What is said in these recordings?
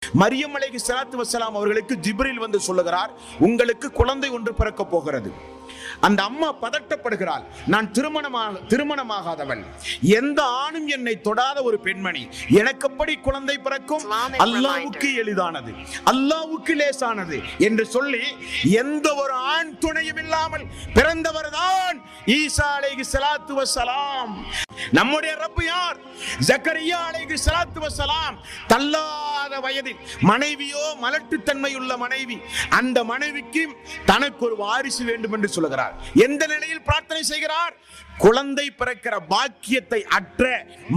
மரியம் அலைஹிஸ்ஸலாத்து வஸ்ஸலாம் அவர்களுக்கு ஜிப்ரீல் வந்து சொல்லுகிறார், உங்களுக்கு குழந்தை ஒன்று பிறக்க போகிறது. அந்த அம்மா பதட்டப்படுகிறாள், நான் திருமணமாகாதவள், எந்த ஆணும் என்னை தொடாத ஒரு பெண்மணி, எனக்கு எப்படி குழந்தை பிறக்கும்? அல்லாஹ்வுக்கு எளிதானது, அல்லாஹ்வுக்கு லேசானது என்று சொல்லி எந்த ஒரு ஆண் துணையும் இல்லாமல் பிறந்தவர் தான் ஈசா அலைஹிஸ்ஸலாத்து வஸ்ஸலாம். நம்முடைய ரப்பு யார்? ஜக்கரியா அலைஹிஸ்ஸலாத்து வஸ்ஸலாம். தள்ளாத வயதில் மனைவியோ மலட்டுத்தன்மையுள்ள மனைவி, அந்த மனைவிக்கு தனக்கு ஒரு வாரிசு வேண்டும் என்று சொல்லுகிறார். எந்த நிலையில் பிரார்த்தனை செய்கிறார்? குழந்தை பிறக்கிற பாக்கியத்தை அற்ற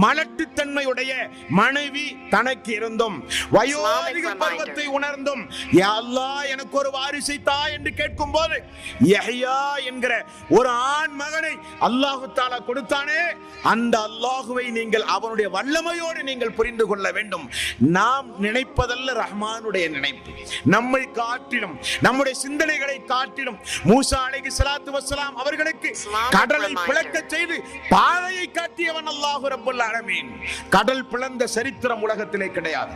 மலட்டுத்தன்மையுடைய மனைவி தனக்கு இருந்தும் வயோதிக பருவத்தை உணர்ந்தும், யா அல்லாஹ் எனக்கு ஒரு வாரிசை தா என்று கேட்கும் போது யஹ்யா என்கிற ஒரு ஆண் மகனை அல்லாஹ் தஆலா கொடுத்தானே, அந்த அல்லாஹுவை நீங்கள் அவனுடைய வல்லமையோடு நீங்கள் புரிந்து கொள்ள வேண்டும். நாம் நினைப்பதல்ல ரஹ்மானுடைய நினைப்பு. நம்மை காட்டிலும் நம்முடைய சிந்தனைகளை காட்டிலும் மூசா அலைஹிஸ்ஸலாத்து வஸ்ஸலாம் அவர்களுக்கு கடலை பிளக்க செய்து பாதையை காட்டியவன் அல்லாஹ் ரப்பல் ஆலமீன். கடல் பிளந்த சரித்திரம் உலகத்திலே கிடையாது.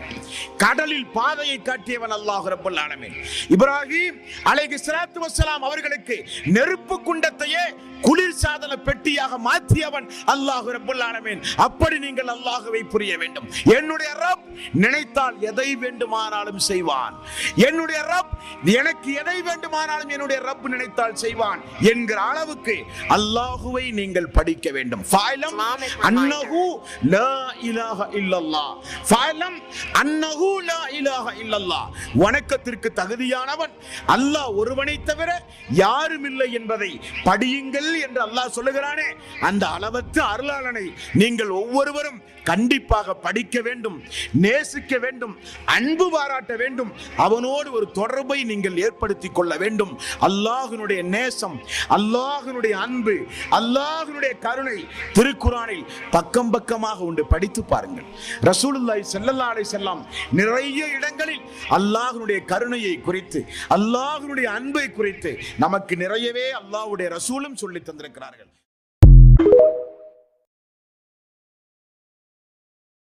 கடலில் பாதையை காட்டியவன் அல்லாஹ் ரப்பல் ஆலமீன். இப்ராஹிம் அலைஹிஸ்ஸலாத்து வஸ்ஸலாம் அவர்களுக்கு நெருப்பு குண்டத்தையே குளிர் சாதன பெட்டியாக மாற்றியவன் அல்லாஹ் ரப்பல் ஆலமீன். அப்படி நீங்கள் அல்லாஹ்வை புரிய வேண்டும். என்னுடைய ரப் நினைத்தால் எதை வேண்டுமானாலும் செய்வான். என்னுடைய ரப் எனக்கு எதை வேண்டுமானாலும் என்னுடைய ரப் நினைத்தால் செய்வான் என்கிற அளவுக்கு அல்லாஹ்வை நீங்கள் படிக்க வேண்டும். ஃபஅலம் அன்னஹு லா இலாஹ இல்லல்லாஹ், ஃபஅலம் அன்னஹு லா இலாஹ இல்லல்லாஹ். வணக்கத்திற்கு தகுதியானவன் அல்லாஹ் ஒருவனை தவிர யாரும் இல்லை என்பதை படியுங்கள் என்று அல்லாஹ் சொல்லுகிறானே, அந்த அளவற்ற அருளாளனை நீங்கள் ஒவ்வொருவரும் கண்டிப்பாக படிக்க வேண்டும், நேசிக்க வேண்டும், அன்பு பாராட்ட வேண்டும், அவனோடு ஒரு தொடர்பை நீங்கள் ஏற்படுத்திக் கொள்ள வேண்டும். அல்லாஹ்வினுடைய நேசம், அல்லாஹ்வினுடைய அன்பு, அல்லாஹ்வினுடைய கருணை திருக்குர்ஆனில் பக்கம் பக்கமாக உண்டு. படித்து பாருங்கள். ரசூலுல்லாஹி ஸல்லல்லாஹு அலைஹி வஸல்லம் நிறைய இடங்களில் அல்லாஹ்வினுடைய கருணையை குறித்து, அல்லாஹ்வினுடைய அன்பை குறித்து நமக்கு நிறையவே அல்லாஹ்வுடைய ரசூலும் சொல்லி தந்திருக்கிறார்கள்.